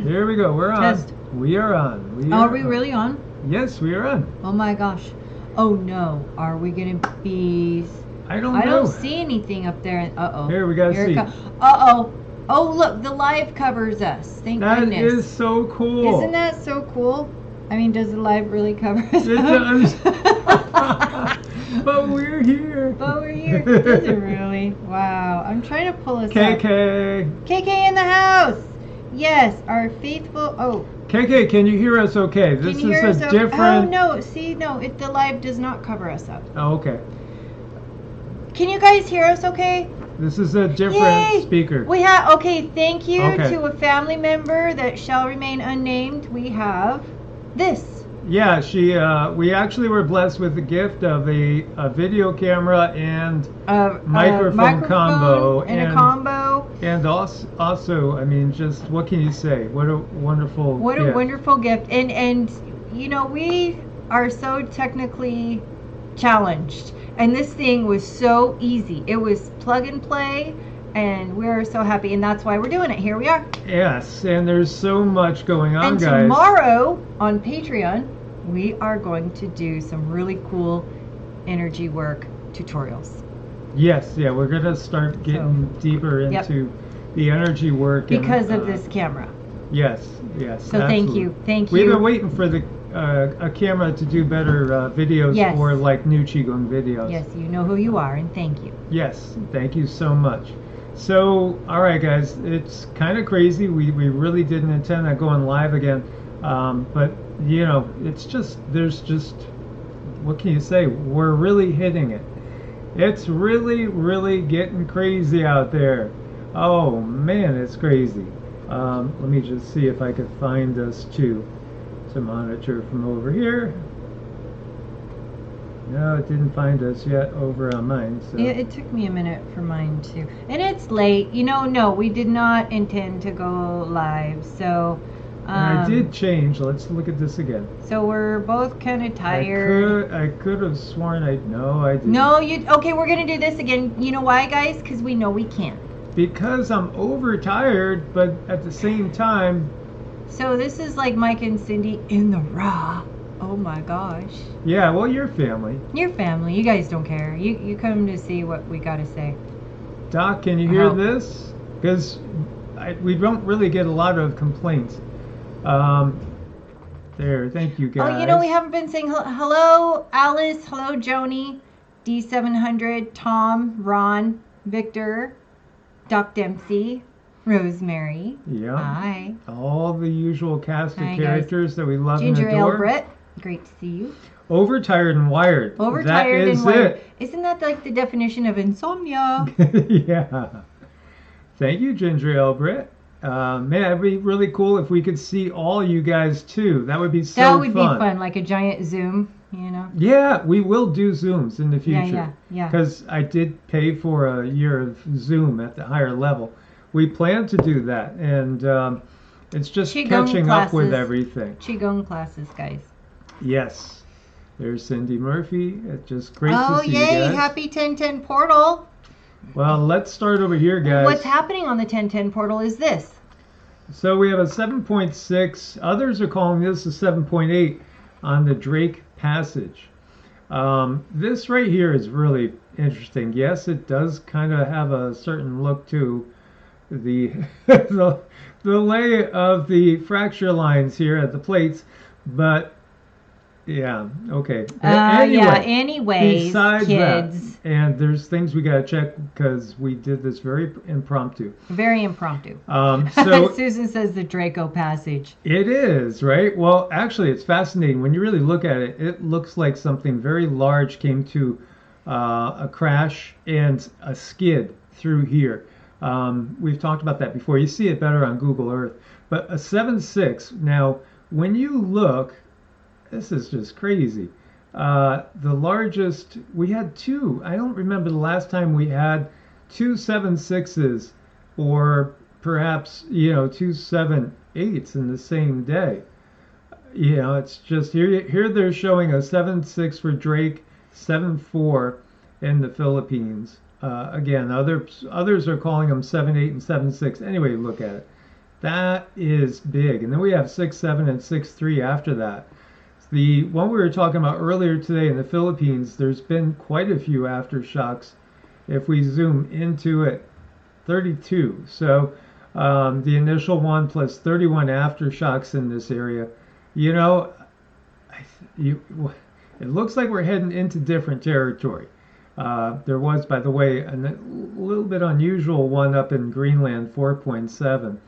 Here we go. We're on. Test. We are on. Are we really on? Yes, we are on. Oh my gosh. Oh no. Are we gonna be? I don't know. I don't see anything up there. Uh-oh. Here, we gotta see. Uh-oh. Oh, look, the live covers us. Thank goodness. That is so cool. Isn't that so cool? I mean, does the live really cover us? It does. But we're here. But we're here. Does it really? Wow. I'm trying to pull us KK. up. KK in the house. Yes, our faithful. Oh. KK, can you hear us okay? This is a different. Oh, no. See, no, the live does not cover us up. Oh, okay. Can you guys hear us okay? This is a different speaker. We have, okay, thank you to a family member that shall remain unnamed. We have this. Yeah, we actually were blessed with the gift of a video camera and microphone combo. And a combo. And also, I mean, just what can you say? What a wonderful gift. What a wonderful gift. And you know, we are so technically challenged. And this thing was so easy. It was plug and play, and we're so happy, and that's why we're doing it. Here we are. Yes, and there's so much going on, and guys. And tomorrow on Patreon, we are going to do some really cool energy work tutorials. Yes, yeah, we're going to start getting deeper into the energy work. Because of this camera. Yes. So absolutely. Thank you. We've been waiting for a camera to do better videos for like new Qigong videos. Yes, you know who you are, and thank you. Yes, thank you so much. So, all right, guys, it's kind of crazy. We really didn't intend on going live again, but you know, there's just what can you say? We're really hitting it. It's really getting crazy out there. Oh man, it's crazy. Let me just see if I could find us to monitor from over here. No, it didn't find us yet over on mine. So. Yeah, it took me a minute for mine too. And it's late. You know, no, we did not intend to go live. So I did change. Let's look at this again. So we're both kind of tired. I could have sworn I didn't. No, okay, we're going to do this again. You know why, guys? Because we know we can't. Because I'm overtired, but at the same time. So this is like Mike and Cindy in the raw. Oh my gosh. Yeah, well, your family. Your family. You guys don't care. You come to see what we got to say. Doc, can you hear this? Because we don't really get a lot of complaints. There, thank you guys. Oh, you know, we haven't been saying hello, Alice. Hello, Joni. D700, Tom, Ron, Victor, Doc Dempsey, Rosemary. Yeah. Hi. All the usual cast of characters that we love Ginger and adore. Ale Britt. Great to see you. Overtired and wired. Overtired and wired. Isn't that like the definition of insomnia? Yeah. Thank you, Ginger Ale Britt. Man, it'd be really cool if we could see all you guys too. That would be so fun. That would be fun, like a giant Zoom, you know? Yeah, we will do Zooms in the future. Yeah. Because I did pay for a year of Zoom at the higher level. We plan to do that, and it's just catching up with everything. Qigong classes, guys. Yes. There's Cindy Murphy. It's just great to see you guys. Oh, yay. Happy 1010 portal. Well, let's start over here, guys. What's happening on the 1010 portal is this. So we have a 7.6. Others are calling this a 7.8 on the Drake Passage. This right here is really interesting. Yes, it does kind of have a certain look to the the lay of the fracture lines here at the plates, but yeah, okay. Anyways, besides kids. That, and there's things we gotta check because we did this very impromptu. Very impromptu. So Susan says the Draco Passage. It is, right? Well, actually, it's fascinating. When you really look at it, it looks like something very large came to a crash and a skid through here. We've talked about that before. You see it better on Google Earth. But a 7.6, now, when you look, this is just crazy. The largest, we had two. I don't remember the last time we had two 7.6s or perhaps, you know, two 7.8s in the same day. You know, it's just, here they're showing a 7.6 for Drake, 7.4 in the Philippines. Again, others are calling them 7.8 and 7.6. Anyway, look at it. That is big. And then we have 6.7 and 6.3 after that. The one we were talking about earlier today in the Philippines, there's been quite a few aftershocks. If we zoom into it, 32. So the initial one plus 31 aftershocks in this area. You know, you, it looks like we're heading into different territory. There was, by the way, a little bit unusual one up in Greenland, 4.7.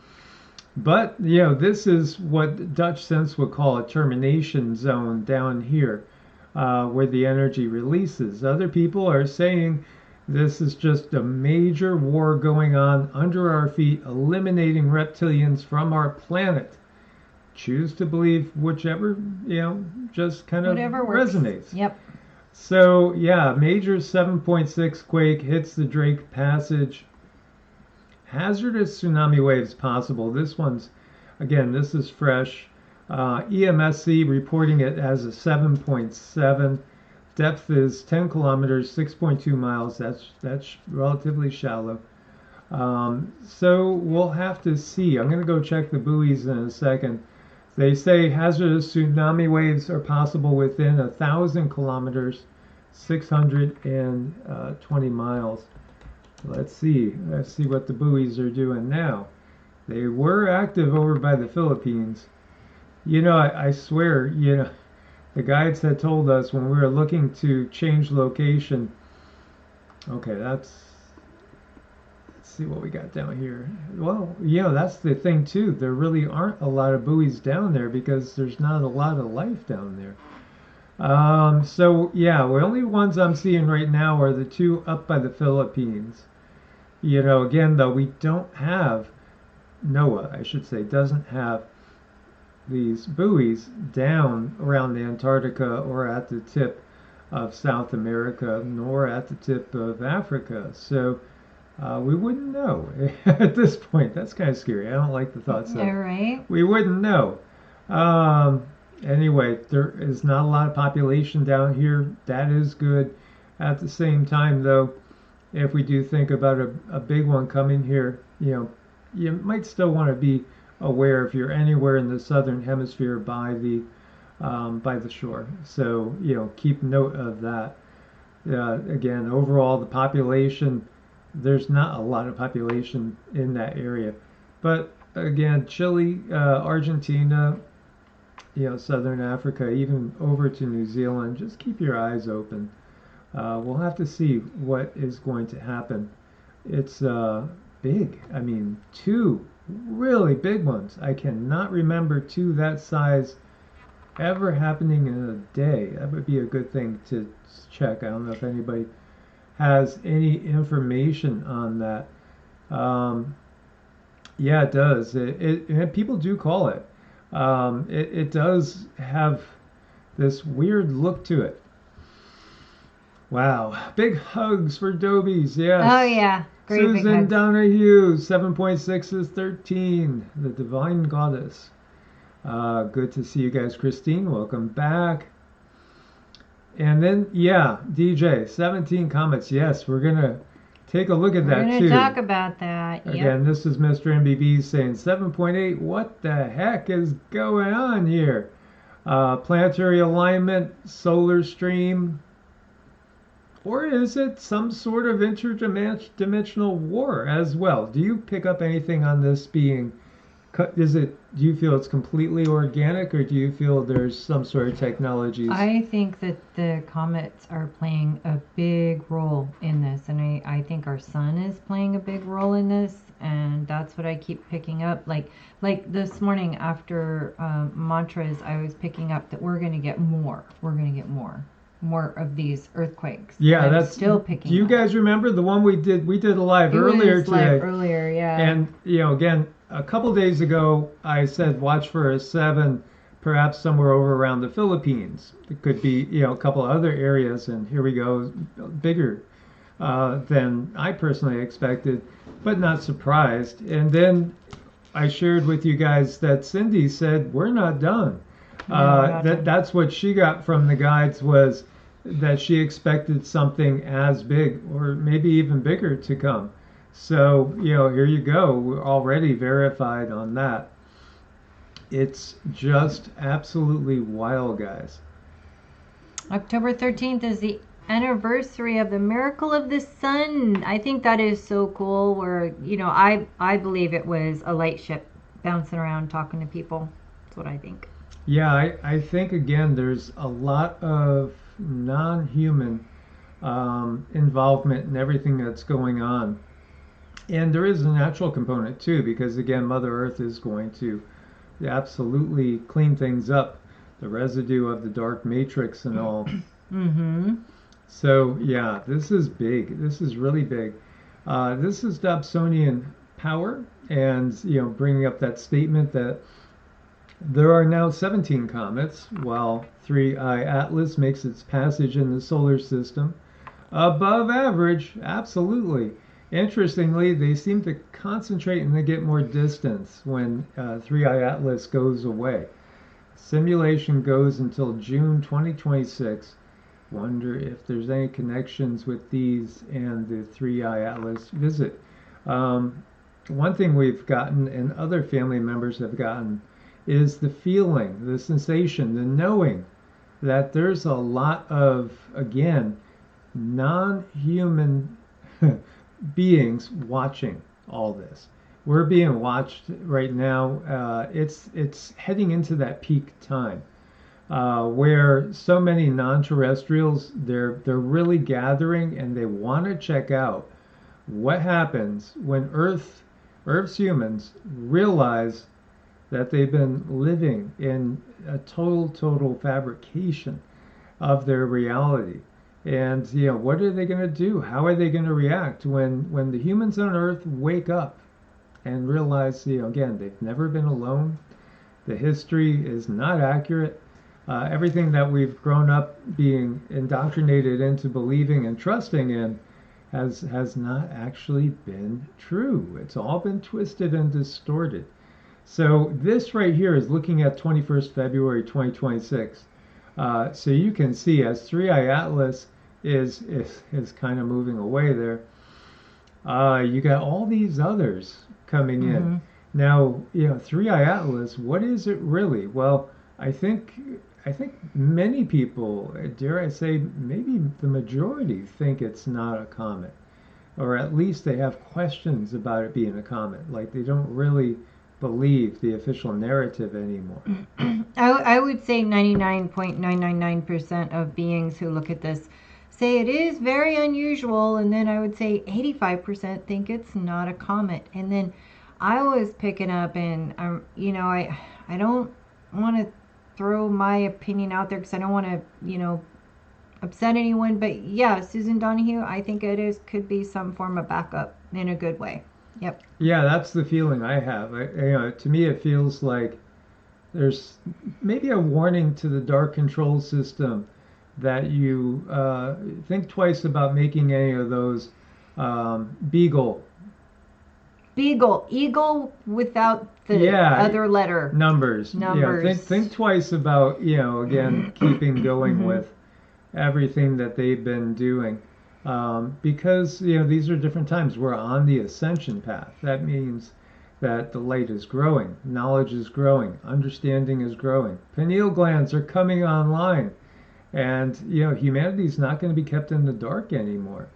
But, you know, this is what Dutch sense would call a termination zone down here, where the energy releases. Other people are saying this is just a major war going on under our feet, eliminating reptilians from our planet. Choose to believe whichever, you know, just kind of Whatever works. resonates. Yep. So, yeah, major 7.6 quake hits the Drake Passage. Hazardous tsunami waves possible. This one's, again, this is fresh. EMSC reporting it as a 7.7. Depth is 10 kilometers, 6.2 miles. That's relatively shallow. So we'll have to see. I'm going to go check the buoys in a second. They say hazardous tsunami waves are possible within 1,000 kilometers, 620 miles. Let's see. Let's see what the buoys are doing now. They were active over by the Philippines. You know, I swear, you know, the guides had told us when we were looking to change location. Okay, let's see what we got down here. Well, you know, that's the thing too. There really aren't a lot of buoys down there because there's not a lot of life down there. So yeah, the only ones I'm seeing right now are the two up by the Philippines. You know, again though, we don't have, NOAA, I should say, doesn't have these buoys down around Antarctica or at the tip of South America, nor at the tip of Africa. So we wouldn't know at this point. That's kind of scary. I don't like the thoughts of right. We wouldn't know. Anyway, there is not a lot of population down here. That is good. At the same time, though, if we do think about a big one coming here, you know, you might still want to be aware if you're anywhere in the southern hemisphere by the shore. So, you know, keep note of that. Again, overall, the population, there's not a lot of population in that area. But again, Chile, Argentina, you know, southern Africa, even over to New Zealand, just keep your eyes open. We'll have to see what is going to happen. It's big. I mean, two really big ones. I cannot remember two that size ever happening in a day. That would be a good thing to check. I don't know if anybody has any information on that. Yeah, it does. And people do call it. It does have this weird look to it. Wow. Big hugs for Dobies. Yes. Oh, yeah. Great big Susan hugs. Donahue, 7.6 is 13. The Divine Goddess. Good to see you guys. Christine, welcome back. And then, yeah, DJ, 17 Comets. Yes, we're going to take a look at that, too. We're going to talk about that. Yep. Again, this is Mr. MBB saying 7.8. What the heck is going on here? Planetary alignment, solar stream. Or is it some sort of interdimensional war as well? Do you pick up anything on this being, do you feel it's completely organic, or do you feel there's some sort of technologies? I think that the comets are playing a big role in this, and I think our sun is playing a big role in this, and that's what I keep picking up. Like this morning after mantras, I was picking up that we're going to get more. We're going to get more of these earthquakes. Yeah, that's still picking. Do you guys remember the one we did? We did a live earlier today. Earlier, yeah. And you know, again, a couple days ago, I said watch for a 7, perhaps somewhere over around the Philippines. It could be, you know, a couple of other areas, and here we go, bigger than I personally expected, but not surprised. And then I shared with you guys that Cindy said we're not done. That's what she got from the guides, was that she expected something as big or maybe even bigger to come. So, here you go. We're already verified on that. It's just absolutely wild, guys. October 13th is the anniversary of the miracle of the sun. I think that is so cool. Where, I believe it was a light ship bouncing around talking to people. That's what I think. Yeah, I think, again, there's a lot of non human involvement in everything that's going on. And there is a natural component too, because again, Mother Earth is going to absolutely clean things up, the residue of the dark matrix and all. Mm-hmm. So yeah, this is big. This is really big. This is Dobsonian power, and bringing up that statement that there are now 17 comets, while 3I Atlas makes its passage in the solar system. Above average, absolutely. Interestingly, they seem to concentrate and they get more distance when 3I Atlas goes away. Simulation goes until June 2026. Wonder if there's any connections with these and the 3I Atlas visit. One thing we've gotten, and other family members have gotten, is the feeling, the sensation, the knowing that there's a lot of, again, non-human beings watching all this. We're being watched right now. It's heading into that peak time where so many non-terrestrials they're really gathering and they want to check out what happens when Earth's humans realize that they've been living in a total fabrication of their reality. And what are they going to do? How are they going to react when the humans on Earth wake up and realize, again, they've never been alone. The history is not accurate. Everything that we've grown up being indoctrinated into believing and trusting in has not actually been true. It's all been twisted and distorted. So this right here is looking at 21st February 2026. So you can see as 3I Atlas is kind of moving away there. You got all these others coming in. Now, 3I Atlas, what is it really? Well, I think many people, dare I say, maybe the majority think it's not a comet, or at least they have questions about it being a comet. Like they don't really believe the official narrative anymore. I would say 99.999% of beings who look at this say it is very unusual, and then I would say 85% think it's not a comet. And then I was picking up, and I don't want to throw my opinion out there because I don't want to upset anyone, but yeah, Susan Donahue, I think could be some form of backup in a good way. Yep. Yeah, that's the feeling I have. To me, it feels like there's maybe a warning to the dark control system that you think twice about making any of those Beagle, eagle without the other letter. Numbers. Think twice about again keeping going with everything that they've been doing. Because these are different times. We're on the ascension path. That means that the light is growing, knowledge is growing, understanding is growing, pineal glands are coming online, and humanity's not going to be kept in the dark anymore.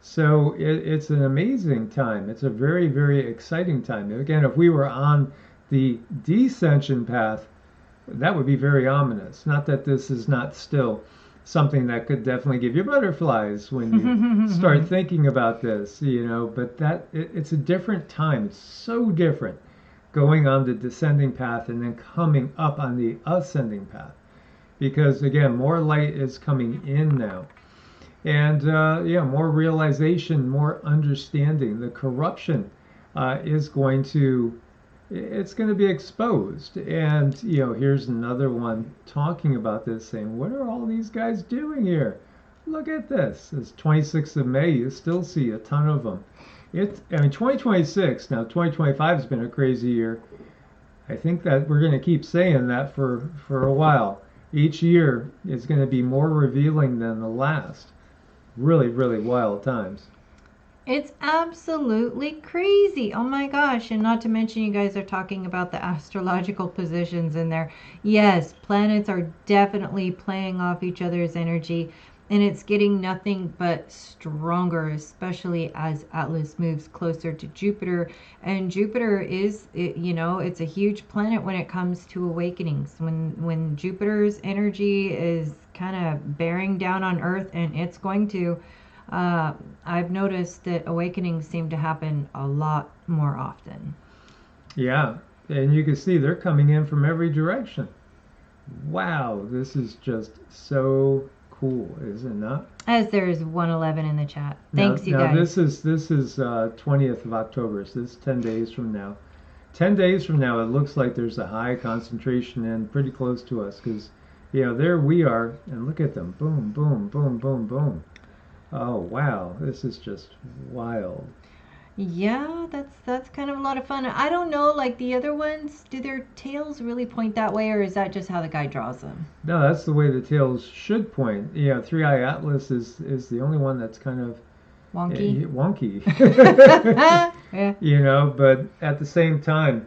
So it's an amazing time. It's a very, very exciting time. Again, if we were on the descension path, that would be very ominous. Not that this is not still something that could definitely give you butterflies when you start thinking about this, but it's a different time. It's so different going on the descending path and then coming up on the ascending path, because again, more light is coming in now, and more realization, more understanding. The corruption is going to be exposed. And here's another one talking about this, saying, what are all these guys doing here? Look at this. It's 26th of May. You still see a ton of them. 2026. Now 2025 has been a crazy year. I think that we're going to keep saying that for a while. Each year is going to be more revealing than the last. Really, really wild times. It's absolutely crazy. Oh my gosh. And not to mention, you guys are talking about the astrological positions in there. Yes, planets are definitely playing off each other's energy, and it's getting nothing but stronger, especially as Atlas moves closer to Jupiter. And Jupiter is, it's a huge planet when it comes to awakenings. When Jupiter's energy is kind of bearing down on Earth, and it's going to. Uh, I've noticed that awakenings seem to happen a lot more often. Yeah, and you can see they're coming in from every direction. Wow, this is just so cool, is it not? As there is 111 in the chat. Now, Thanks, you now guys. this is 20th of October, so this is 10 days from now. 10 days from now, it looks like there's a high concentration and pretty close to us because, there we are, and look at them. Boom, boom, boom, boom, boom. Oh, wow, this is just wild. Yeah, that's kind of a lot of fun. I don't know, like the other ones, do their tails really point that way, or is that just how the guy draws them? No, that's the way the tails should point. Three Eye Atlas is the only one that's kind of Wonky. wonky. Yeah. But at the same time,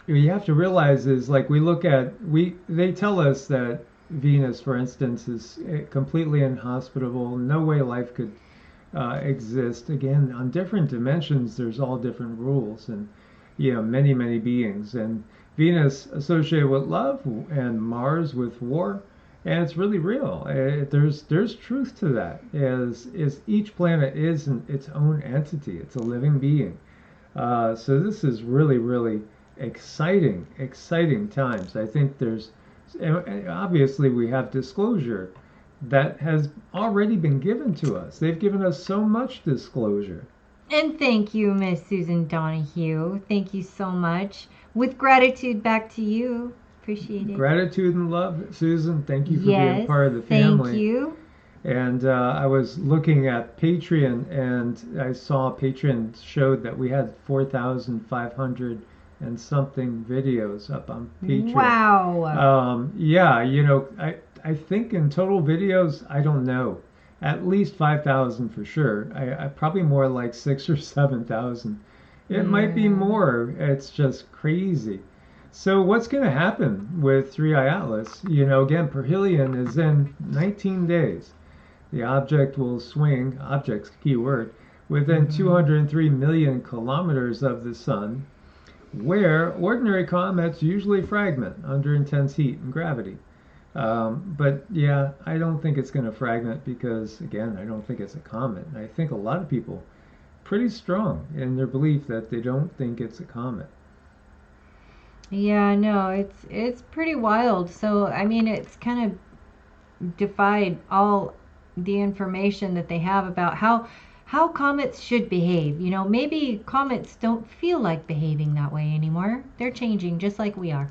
you have to realize is like they tell us that Venus, for instance, is completely inhospitable. No way life could exist. Again, on different dimensions, there's all different rules, and many many beings. And Venus associated with love, and Mars with war, and it's really real. There's truth to that. Is each planet is its own entity. It's a living being. So this is really really exciting times. I think there's obviously we have disclosure that has already been given to us. They've given us so much disclosure. And thank you, Miss Susan Donahue. Thank you so much. With gratitude, back to you. Appreciate it. Gratitude and love, Susan. Thank you for Yes, being part of the family. thank you. And I was looking at Patreon, and I saw Patreon showed that we had 4,500 and something videos up on Patreon. Wow. Yeah, I think in total videos, I don't know, at least 5,000 for sure. I probably more like 6 or 7,000. It might be more. It's just crazy. So what's going to happen with Three Eye Atlas? Again, perihelion is in 19 days. The object will swing, object's keyword, within 203 million kilometers of the sun, where ordinary comets usually fragment under intense heat and gravity. But yeah, I don't think it's going to fragment because, again, I don't think it's a comet. And I think a lot of people pretty strong in their belief that they don't think it's a comet. Yeah, no, it's pretty wild. So, I mean, it's kind of defied all the information that they have about how comets should behave. Maybe comets don't feel like behaving that way anymore. They're changing just like we are.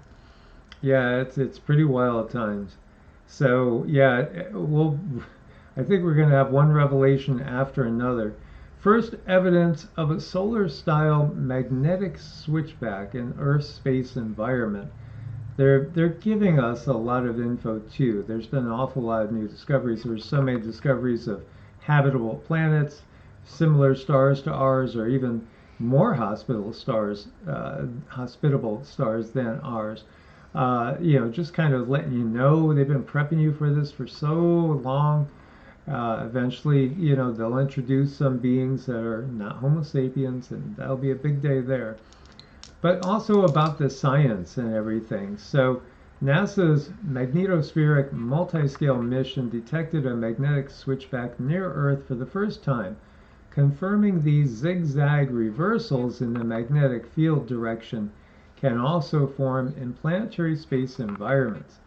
Yeah, it's pretty wild at times. So yeah, I think we're going to have one revelation after another. First evidence of a solar-style magnetic switchback in Earth's space environment. They're giving us a lot of info too. There's been an awful lot of new discoveries. There's so many discoveries of habitable planets, similar stars to ours, or even more hospitable stars than ours. Just kind of letting you know they've been prepping you for this for so long. Eventually, they'll introduce some beings that are not Homo sapiens, and that'll be a big day there. But also about the science and everything. So NASA's magnetospheric multi-scale mission detected a magnetic switchback near Earth for the first time, confirming these zigzag reversals in the magnetic field direction can also form in planetary space environments.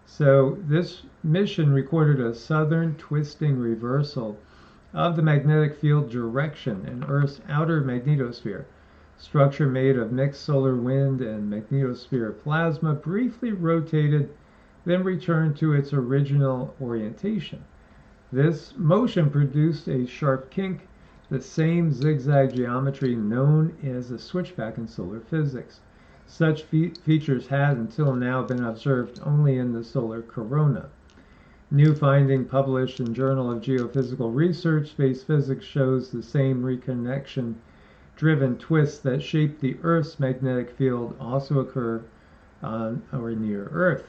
So this mission recorded a southern twisting reversal of the magnetic field direction in Earth's outer magnetosphere. Structure made of mixed solar wind and magnetosphere plasma briefly rotated, then returned to its original orientation. This motion produced a sharp kink, the same zigzag geometry known as a switchback in solar physics. Such features had until now been observed only in the solar corona. New finding published in Journal of Geophysical Research, Space Physics shows the same reconnection-driven twists that shape the Earth's magnetic field also occur on or near Earth.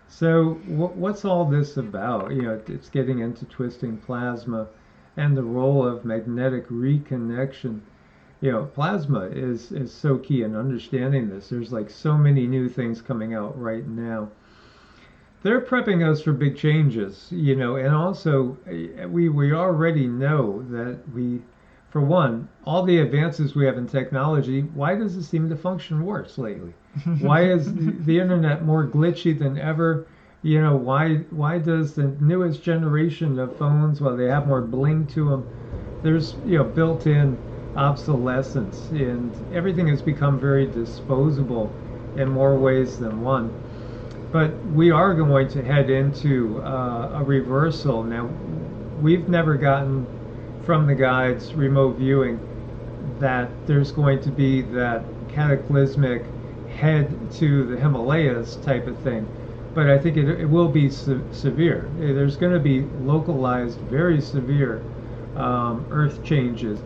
So what's all this about? It's getting into twisting plasma and the role of magnetic reconnection. Plasma is so key in understanding this. There's like so many new things coming out right now. They're prepping us for big changes, and also we already know that for one, all the advances we have in technology, why does it seem to function worse lately? Why is the internet more glitchy than ever? Why does the newest generation of phones, while they have more bling to them, there's built-in obsolescence, and everything has become very disposable in more ways than one. But we are going to head into a reversal. Now, we've never gotten from the guides remote viewing that there's going to be that cataclysmic head to the Himalayas type of thing. But I think it will be severe. There's going to be localized, very severe earth changes.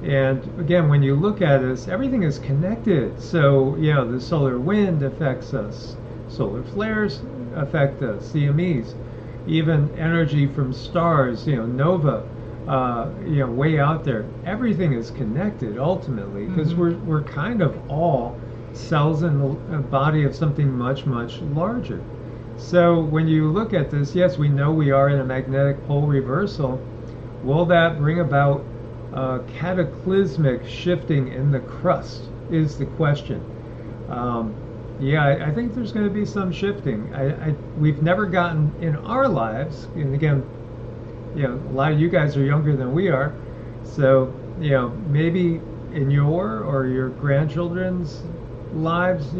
And again, when you look at us, everything is connected. So, the solar wind affects us. Solar flares affect us, CMEs, even energy from stars, nova, way out there. Everything is connected ultimately because we're kind of all cells in the body of something much, much larger. So when you look at this, yes, we know we are in a magnetic pole reversal. Will that bring about cataclysmic shifting in the crust is the question. I think there's going to be some shifting. We've never gotten in our lives, and again, a lot of you guys are younger than we are, so maybe in your grandchildren's lives,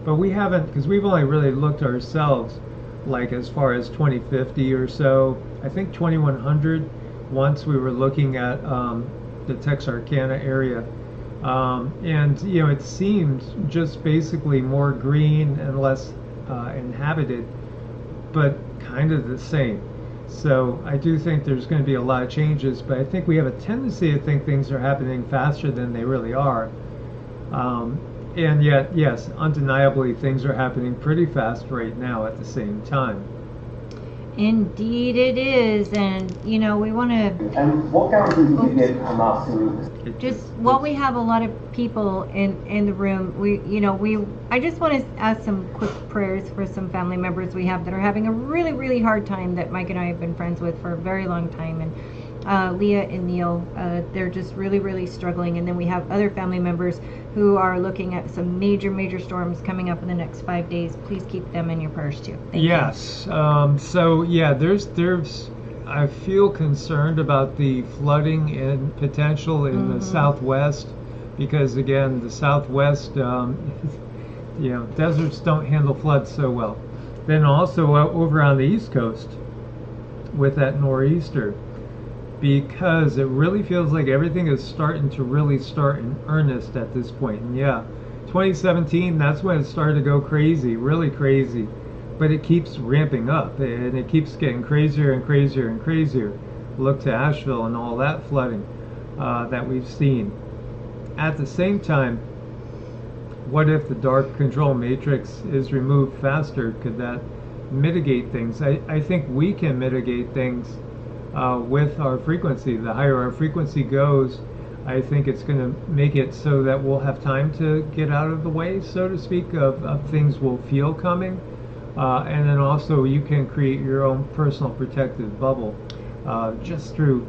but we haven't, because we've only really looked ourselves like as far as 2050 or so. I think 2100. Once we were looking at the Texarkana area. And it seemed just basically more green and less inhabited, but kind of the same. So I do think there's going to be a lot of changes, but I think we have a tendency to think things are happening faster than they really are. And yet, yes, undeniably, things are happening pretty fast right now at the same time. Indeed it is, and we want to. And what guarantee do you give Hamas While we have a lot of people in the room, I just want to ask some quick prayers for some family members we have that are having a really, really hard time that Mike and I have been friends with for a very long time, and Leah and Neil, they're just really, really struggling. And then we have other family members who are looking at some major, major storms coming up in the next 5 days. Please keep them in your prayers too. Thank you. So there's I feel concerned about the flooding and potential in the Southwest, because again, the Southwest, deserts don't handle floods so well. Then also over on the East Coast with that nor'easter, because it really feels like everything is starting to really start in earnest at this point. And 2017, that's when it started to go crazy, really crazy. But it keeps ramping up, and it keeps getting crazier and crazier and crazier. Look to Asheville and all that flooding that we've seen. At the same time, what if the dark control matrix is removed faster? Could that mitigate things? I think we can mitigate things with our frequency. The higher our frequency goes, I think it's going to make it so that we'll have time to get out of the way, so to speak, of things we'll feel coming. And then also you can create your own personal protective bubble just through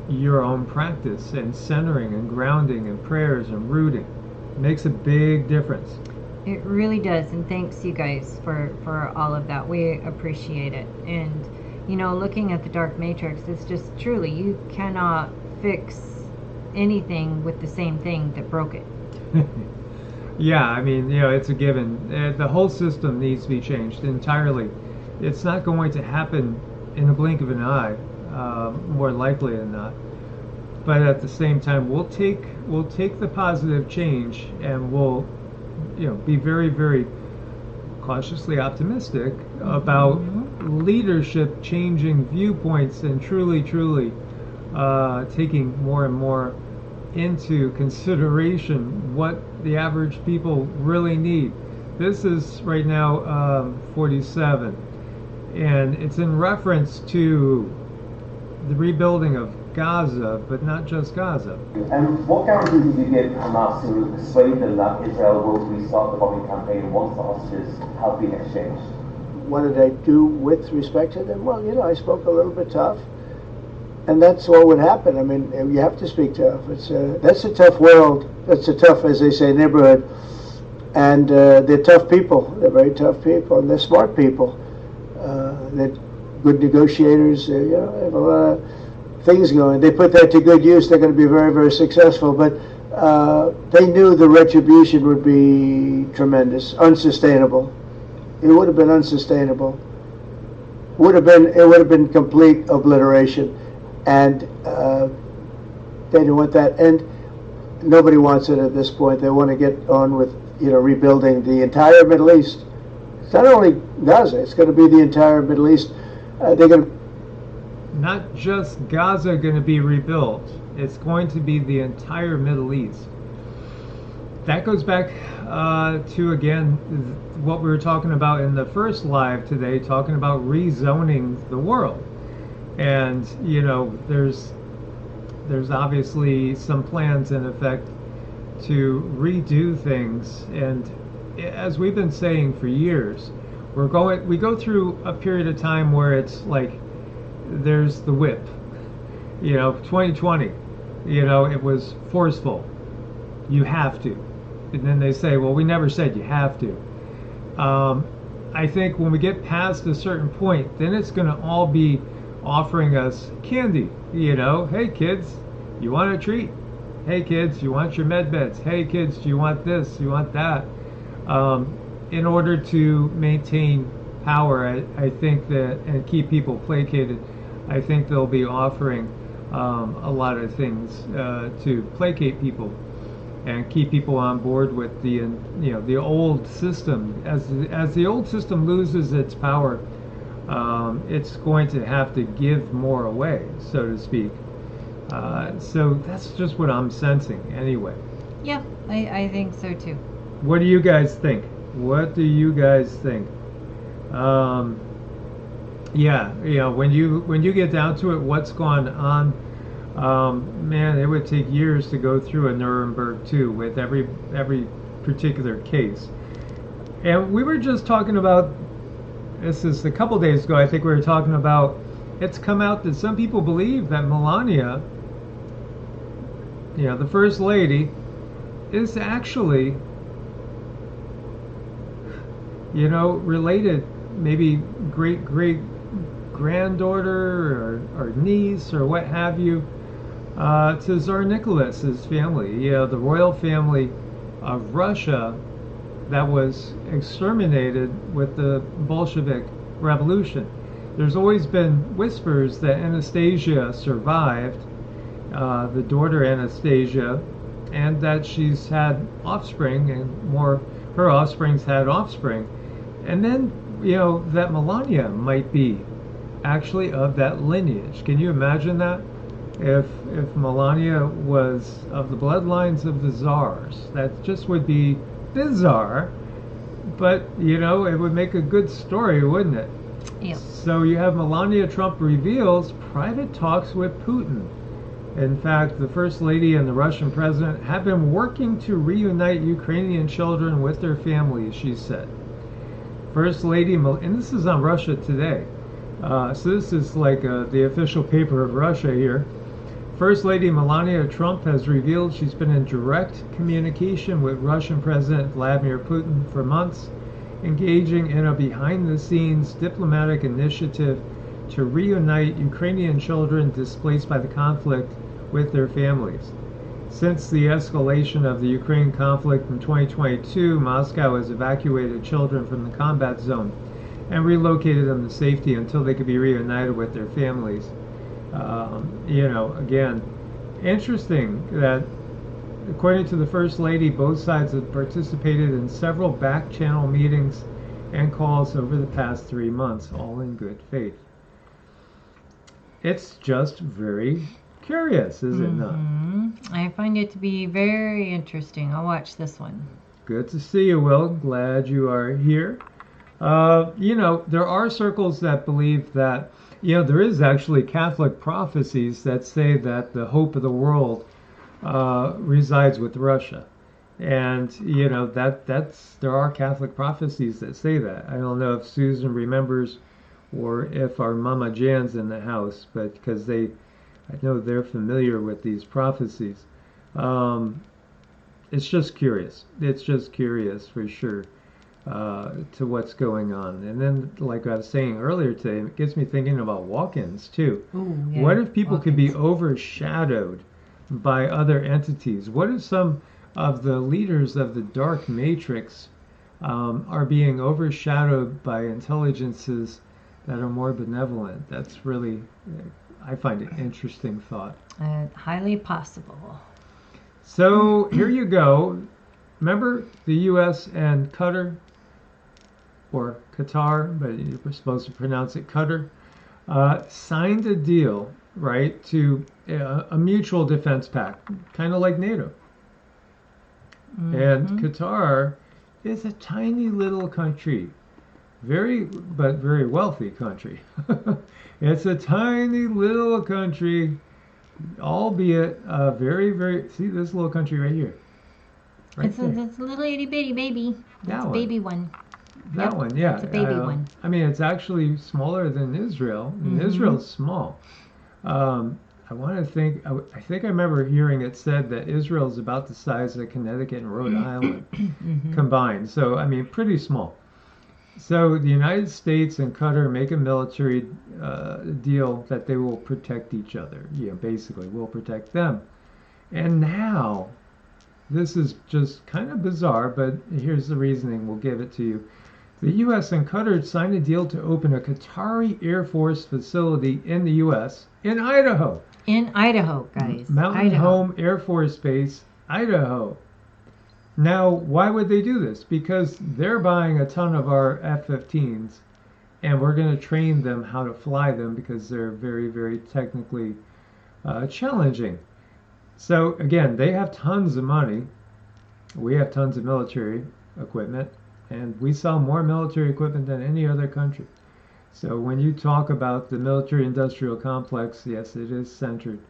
your own practice and centering and grounding and prayers and rooting. It makes a big difference. It really does, and thanks you guys for all of that. We appreciate it. And looking at the dark matrix, it's just truly, you cannot fix anything with the same thing that broke it. It's a given. The whole system needs to be changed entirely. It's not going to happen in the blink of an eye, more likely than not. But at the same time, we'll take the positive change, and we'll be very, very cautiously optimistic about leadership changing viewpoints and truly taking more and more into consideration what the average people really need. This is right now 47, and it's in reference to the rebuilding of Gaza, but not just Gaza. And what guarantee did you give Hamas to persuade them that Israel will restart the bombing campaign once the hostages have been exchanged? What did I do with respect to them? Well, I spoke a little bit tough, and that's what would happen. I mean, you have to speak tough. That's a tough world. That's a tough, as they say, neighborhood. And they're tough people. They're very tough people, and they're smart people. They're good negotiators. They have a lot of things going. They put that to good use. They're going to be very, very successful. But they knew the retribution would be tremendous, unsustainable. It would have been unsustainable. It would have been complete obliteration, and they didn't want that. And nobody wants it at this point. They want to get on with rebuilding the entire Middle East. It's not only Gaza. It's going to be the entire Middle East. They're going to. Not just Gaza going to be rebuilt. It's going to be the entire Middle East. That goes back to, again, what we were talking about in the first live today, talking about rezoning the world. And, there's obviously some plans in effect to redo things. And as we've been saying for years, we go through a period of time where it's like there's the whip. 2020, it was forceful. You have to. And then they say, well, we never said you have to. I think when we get past a certain point, then it's going to all be offering us candy. Hey kids, you want a treat? Hey kids, you want your med beds? Hey kids, do you want this? You want that? In order to maintain power, I think that, and keep people placated, I think they'll be offering a lot of things to placate people and keep people on board with the old system. As the old system loses its power, it's going to have to give more away, so to speak. So that's just what I'm sensing anyway. Yeah, I think so too. What do you guys think? When you get down to it, what's gone on, man, it would take years to go through a Nuremberg too with every particular case. And we were just talking about, this is a couple days ago, I think we were talking about, it's come out that some people believe that Melania, the First Lady, is actually, related, maybe great granddaughter or niece or what have you, to Tsar Nicholas's family, the royal family of Russia that was exterminated with the Bolshevik Revolution. There's always been whispers that Anastasia survived, the daughter Anastasia, and that she's had offspring, and her offspring's had offspring. And then, that Melania might be actually of that lineage. Can you imagine that? If Melania was of the bloodlines of the czars, that just would be bizarre, but it would make a good story, wouldn't it? Yeah. So you have Melania Trump reveals private talks with Putin. In fact, the First Lady and the Russian President have been working to reunite Ukrainian children with their families, she said. First Lady, and this is on Russia Today, so this is like the official paper of Russia here. First Lady Melania Trump has revealed she's been in direct communication with Russian President Vladimir Putin for months, engaging in a behind-the-scenes diplomatic initiative to reunite Ukrainian children displaced by the conflict with their families. Since the escalation of the Ukraine conflict in 2022, Moscow has evacuated children from the combat zone and relocated them to safety until they could be reunited with their families. Again, interesting that according to the First Lady, both sides have participated in several back-channel meetings and calls over the past 3 months, all in good faith. It's just very curious, is it not? I find it to be very interesting. I'll watch this one. Good to see you, Will. Glad you are here. There are circles that believe that, there is actually Catholic prophecies that say that the hope of the world resides with Russia. And, there are Catholic prophecies that say that. I don't know if Susan remembers or if our Mama Jan's in the house, but because I know they're familiar with these prophecies. It's just curious. It's just curious for sure to what's going on. And then, like I was saying earlier today, it gets me thinking about walk-ins too. Ooh, yeah. What if people could be overshadowed by other entities? What if some of the leaders of the dark matrix are being overshadowed by intelligences that are more benevolent? That's really, I find it interesting thought. Highly possible. So here you go. Remember the U.S. and Qatar, or Qatar, but you're supposed to pronounce it Qatar, signed a deal, right, to a mutual defense pact, kind of like NATO. And Qatar is a tiny little country, but very wealthy country. It's a tiny little country, albeit very, very, see this little country right here. It's a little itty bitty baby. That's a baby one. That one, yeah. It's a baby one. I mean, it's actually smaller than Israel. And Israel's small. I think I remember hearing it said that Israel is about the size of Connecticut and Rhode Island combined. So, I mean, pretty small. So the United States and Qatar make a military deal that they will protect each other. Basically, we'll protect them. And now, this is just kind of bizarre, but here's the reasoning. We'll give it to you. The U.S. and Qatar signed a deal to open a Qatari Air Force facility in the U.S. in Idaho. In Idaho, guys. Mountain Home Air Force Base, Idaho. Now, why would they do this? Because they're buying a ton of our F-15s, and we're going to train them how to fly them because they're very, very technically challenging. So, again, they have tons of money. We have tons of military equipment, and we sell more military equipment than any other country. So when you talk about the military-industrial complex, yes, it is centered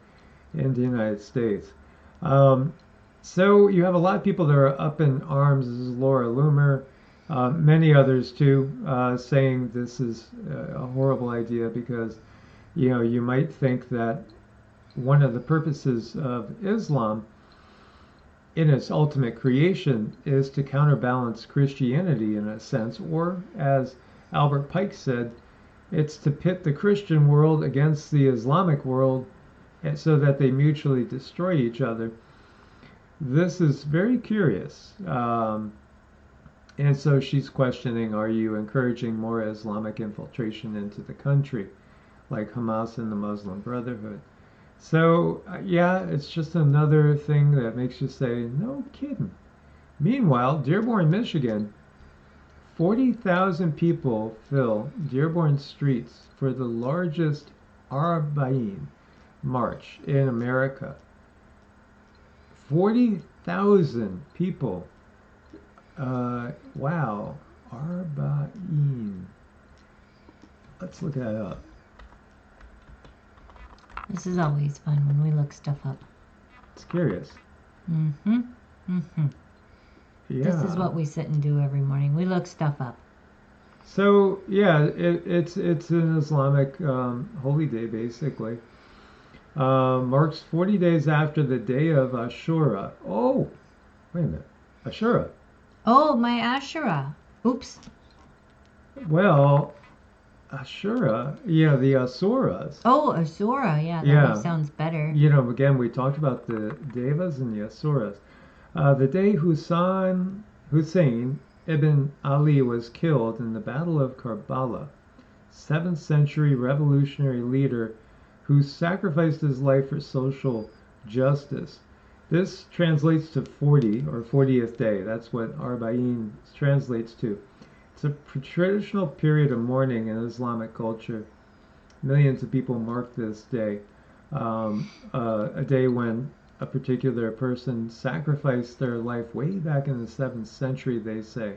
in the United States. So you have a lot of people that are up in arms. This is Laura Loomer, many others too, saying this is a horrible idea because, you might think that one of the purposes of Islam in its ultimate creation is to counterbalance Christianity in a sense, or as Albert Pike said, it's to pit the Christian world against the Islamic world so that they mutually destroy each other. This is very curious. And so she's questioning, are you encouraging more Islamic infiltration into the country, like Hamas and the Muslim Brotherhood? So, yeah, it's just another thing that makes you say, no kidding. Meanwhile, Dearborn, Michigan, 40,000 people fill Dearborn streets for the largest Arba'in march in America. 40,000 people. Wow. Arba'in. Let's look that up. This is always fun when we look stuff up. It's curious. Yeah. Yeah. This is what we sit and do every morning. We look stuff up. So yeah, it's an Islamic holy day basically. Marks 40 days after the day of Ashura. Oh, wait a minute, Ashura. Oh, my Ashura. Oops. Well, Ashura, the Asuras. Oh, Asura, that sounds better. Again, we talked about the Devas and the Asuras. The day Hussein ibn Ali was killed in the Battle of Karbala, 7th century revolutionary leader who sacrificed his life for social justice. This translates to 40 or 40th day. That's what Arba'in translates to. It's a traditional period of mourning in Islamic culture. Millions of people mark this day, a day when a particular person sacrificed their life way back in the 7th century, they say,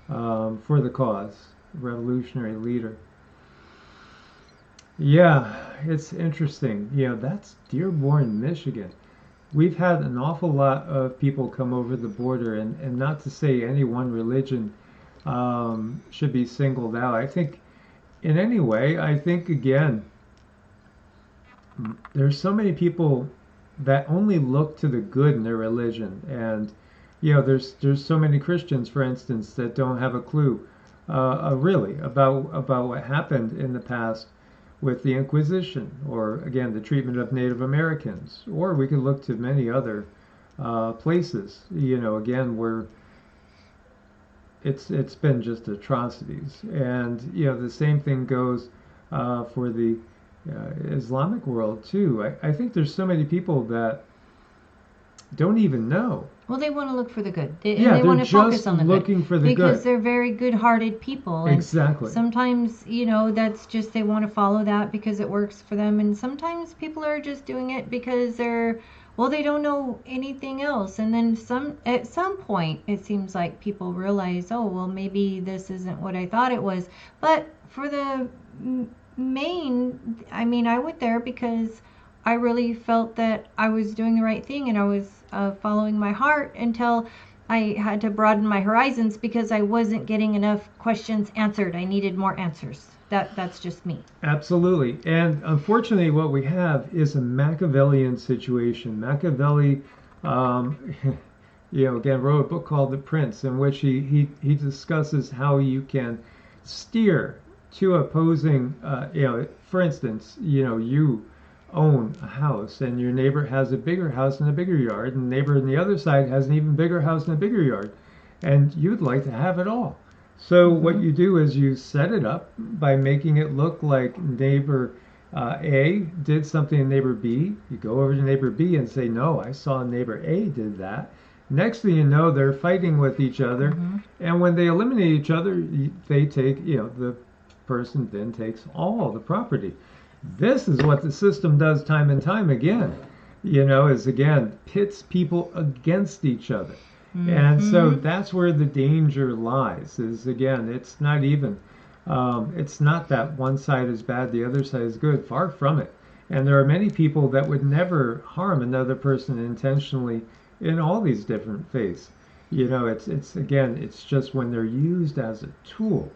for the cause, revolutionary leader. Yeah, it's interesting. That's Dearborn, Michigan. We've had an awful lot of people come over the border, and not to say any one religion should be singled out. I think in any way, I think again, there's so many people that only look to the good in their religion, and there's so many Christians, for instance, that don't have a clue, really, about what happened in the past with the Inquisition, or again the treatment of Native Americans, or we could look to many other places. Again, where it's been just atrocities, and the same thing goes for the Islamic world too. I think there's so many people that don't even know. Well, they want to look for the good. They they're want to focus just on the looking good for the because good. they're very good-hearted people. And Exactly. sometimes, that's just they want to follow that because it works for them, and sometimes people are just doing it because they don't know anything else. And then at some point, it seems like people realize, oh, well, maybe this isn't what I thought it was. But for the main, I went there because I really felt that I was doing the right thing, and I was following my heart until I had to broaden my horizons because I wasn't getting enough questions answered. I needed more answers. That's just me. Absolutely. And unfortunately, what we have is a Machiavellian situation. Machiavelli, again, wrote a book called The Prince, in which he discusses how you can steer to opposing, for instance, you own a house and your neighbor has a bigger house and a bigger yard, and the neighbor on the other side has an even bigger house and a bigger yard, and you'd like to have it all. So what you do is you set it up by making it look like neighbor A did something to neighbor B. You go over to neighbor B and say, no, I saw neighbor A did that. Next thing you know, they're fighting with each other, and when they eliminate each other, they take, the person then takes all the property. This is what the system does time and time again, is again pits people against each other. And so that's where the danger lies, is again, it's not even, it's not that one side is bad, the other side is good, far from it. And there are many people that would never harm another person intentionally in all these different faiths. It's again, it's just when they're used as a tool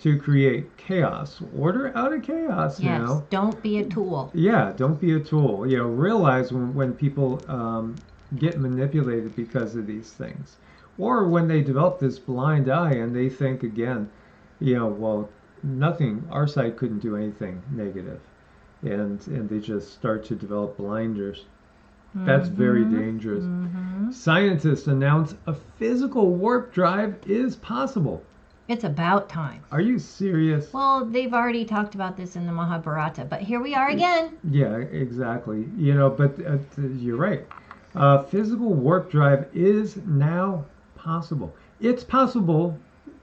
to create chaos, order out of chaos. Yes, don't be a tool. Yeah, don't be a tool. Realize when people get manipulated because of these things, or when they develop this blind eye and they think again, well, nothing, our side couldn't do anything negative, and they just start to develop blinders. That's very dangerous. Scientists announce a physical warp drive is possible. It's about time. Are you serious? Well, they've already talked about this in the Mahabharata, but here we are again. Yeah, exactly. But you're right. Physical warp drive is now possible. It's possible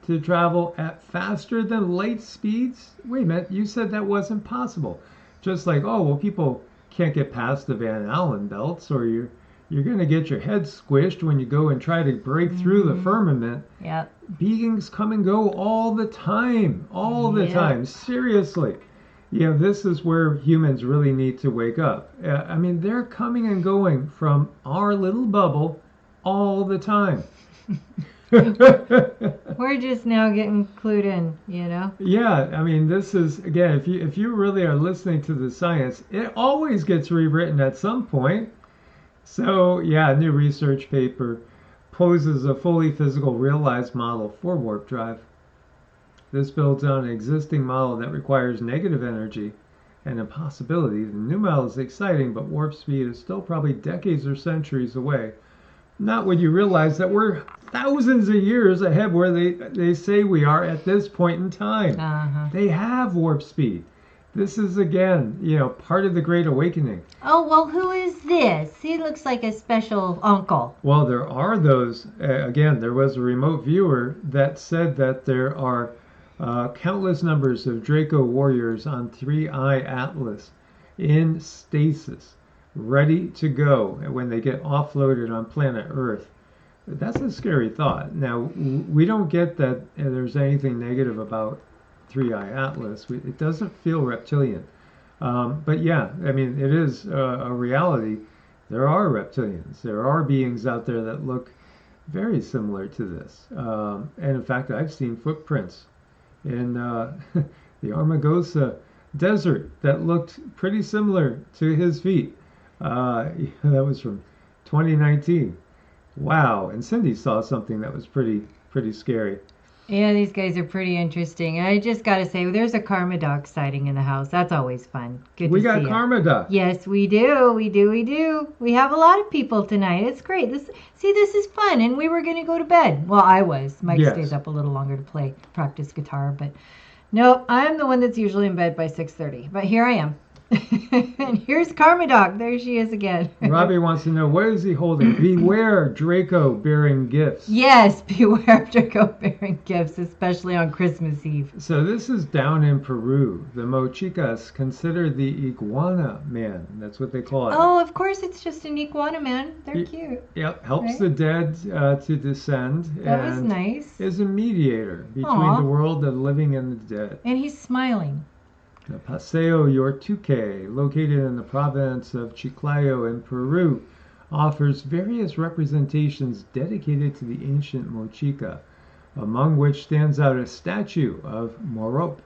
to travel at faster than light speeds. Wait a minute, you said that wasn't possible. Just like, oh, well, people can't get past the Van Allen belts, or you're going to get your head squished when you go and try to break through the firmament. Yep. Beings come and go all the time. All the time. Seriously. This is where humans really need to wake up. They're coming and going from our little bubble all the time. We're just now getting clued in, Yeah, this is, again, if you really are listening to the science, it always gets rewritten at some point. So, yeah, a new research paper poses a fully physical realized model for warp drive. This builds on an existing model that requires negative energy and impossibility. The new model is exciting, but warp speed is still probably decades or centuries away. Not when you realize that we're thousands of years ahead where they say we are at this point in time. They have warp speed. This is again, part of the Great Awakening. Oh, well, who is this? He looks like a special uncle. Well, there are those. Again, there was a remote viewer that said that there are countless numbers of Draco warriors on 3I Atlas in stasis, ready to go when they get offloaded on planet Earth. That's a scary thought. Now, we don't get that there's anything negative about 3I Atlas. It doesn't feel reptilian. But yeah, I mean, it is a reality. There are reptilians. There are beings out there that look very similar to this. And in fact, I've seen footprints in the Armagosa desert that looked pretty similar to his feet. That was from 2019. Wow. And Cindy saw something that was pretty scary. Yeah, these guys are pretty interesting. I just got to say, there's a karma dog sighting in the house. That's always fun. Good We to got see karma it. duck. Yes, we do. We do. We have a lot of people tonight. It's great. This is fun. And we were going to go to bed. Well, I was. Mike Yes. stays up a little longer to practice guitar. But no, I'm the one that's usually in bed by 6:30. But here I am. And here's Karma Dog. There she is again. Robbie wants to know, what is he holding? Beware Draco bearing gifts. Yes, beware of Draco bearing gifts, especially on Christmas Eve. So this is down in Peru. The Mochicas consider the iguana man. That's what they call it. Oh, of course, it's just an iguana man. They're cute. Yep, helps Right. the dead to descend. That was and nice. is a mediator between Aw. the world of the living and the dead. And he's smiling. The Paseo Yortuque, located in the province of Chiclayo in Peru, offers various representations dedicated to the ancient Mochica, among which stands out a statue of Morop,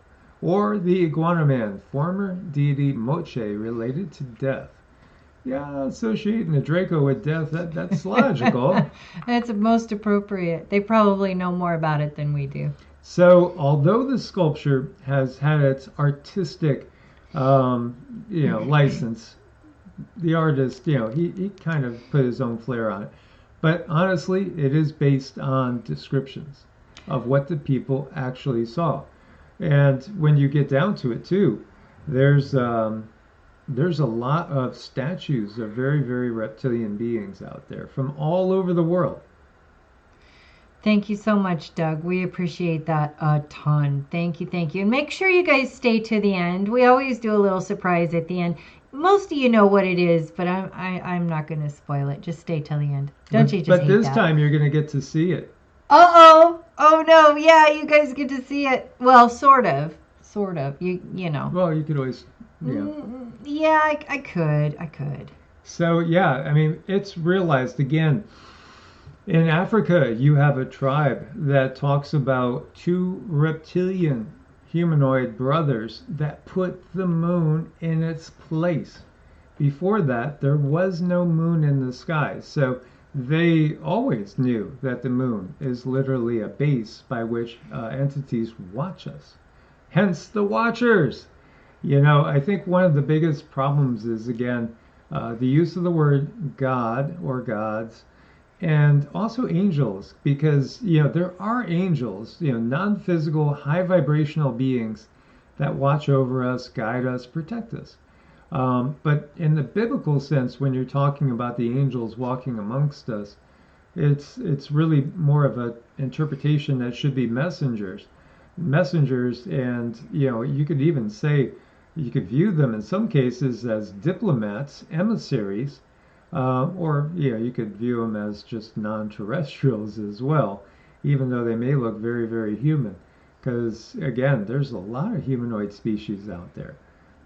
or the Iguana Man, former deity Moche related to death. Yeah, associating the Draco with death, that's logical. That's most appropriate. They probably know more about it than we do. So, although the sculpture has had its artistic, license, the artist, he kind of put his own flair on it. But honestly, it is based on descriptions of what the people actually saw. And when you get down to it, too, there's a lot of statues of very, very reptilian beings out there from all over the world. Thank you so much, Doug. We appreciate that a ton. Thank you. And make sure you guys stay to the end. We always do a little surprise at the end. Most of you know what it is, but I'm not going to spoil it. Just stay till the end. Don't you just But hate this that? time you're going to get to see it. Uh-oh. Oh, no. Yeah, you guys get to see it. Well, sort of. You know. Well, you could always, Yeah, I could. So, yeah, I mean, it's realized again. In Africa, you have a tribe that talks about two reptilian humanoid brothers that put the moon in its place. Before that, there was no moon in the sky, so they always knew that the moon is literally a base by which entities watch us. Hence the Watchers. I think one of the biggest problems is, again, the use of the word God or gods, and also angels, because there are angels, non-physical, high vibrational beings that watch over us, guide us, protect us. But in the biblical sense, when you're talking about the angels walking amongst us, it's really more of an interpretation that should be messengers, and you could even say you could view them in some cases as diplomats, emissaries. Or you could view them as just non-terrestrials as well, even though they may look very, very human. Because, again, there's a lot of humanoid species out there,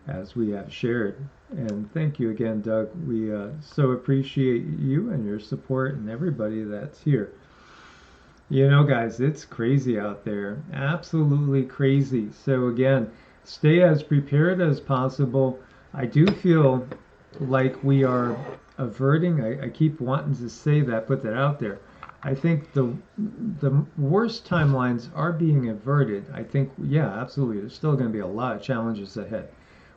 as we have shared. And thank you again, Doug. We so appreciate you and your support and everybody that's here. Guys, it's crazy out there. Absolutely crazy. So, again, stay as prepared as possible. I do feel like we are averting. I keep wanting to say that, put that out there. I think the worst timelines are being averted. I think, yeah, absolutely. There's still going to be a lot of challenges ahead.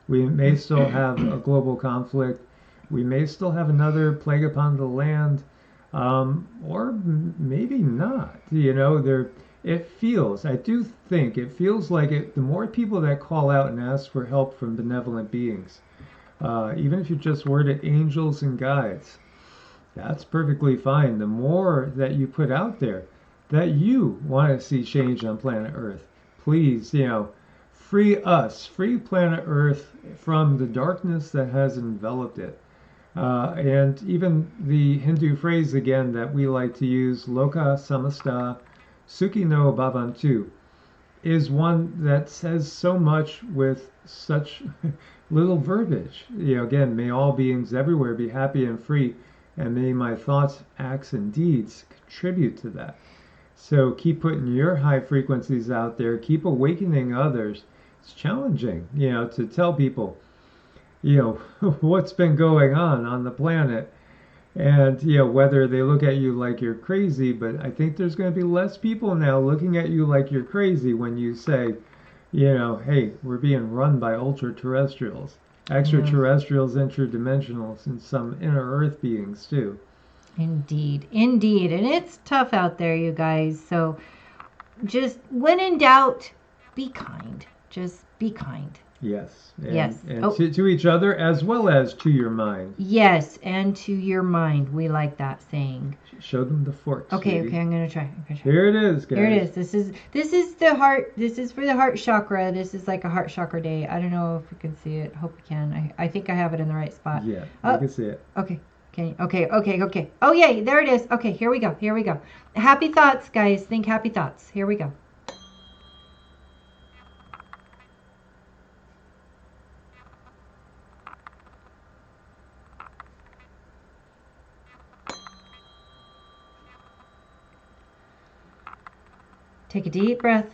We may still have a global conflict. We may still have another plague upon the land, or maybe not. I do think it feels like it, the more people that call out and ask for help from benevolent beings, even if you just word it angels and guides, that's perfectly fine. The more that you put out there that you want to see change on planet Earth, please, free us, free planet Earth from the darkness that has enveloped it. And even the Hindu phrase again that we like to use, Loka Samasta Sukhi no Bhavantu, is one that says so much with such little verbiage. Again, may all beings everywhere be happy and free, and may my thoughts, acts, and deeds contribute to that. So keep putting your high frequencies out there, keep awakening others. It's challenging, to tell people, what's been going on the planet. And, whether they look at you like you're crazy, but I think there's going to be less people now looking at you like you're crazy when you say, hey, we're being run by ultra-terrestrials, extraterrestrials, interdimensionals, and some inner Earth beings, too. Indeed, indeed. And it's tough out there, you guys. So just when in doubt, be kind. Just be kind. Yes. Yes. And to each other as well as to your mind. Yes, and to your mind. We like that saying. Show them the forks. Okay, sweetie. okay, I'm gonna try. Here it is, guys. Here it is. This is the heart. This is for the heart chakra. This is like a heart chakra day. I don't know if you can see it. Hope you can. I think I have it in the right spot. Yeah, I can see it. Okay. Okay. Oh yay, there it is. Okay, here we go. Happy thoughts, guys. Think happy thoughts. Here we go. Take a deep breath.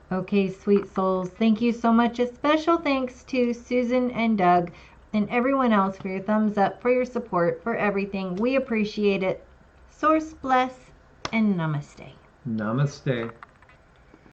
Okay, sweet souls, thank you so much. A special thanks to Susan and Doug and everyone else for your thumbs up, for your support, for everything. We appreciate it. Source bless and namaste. Namaste.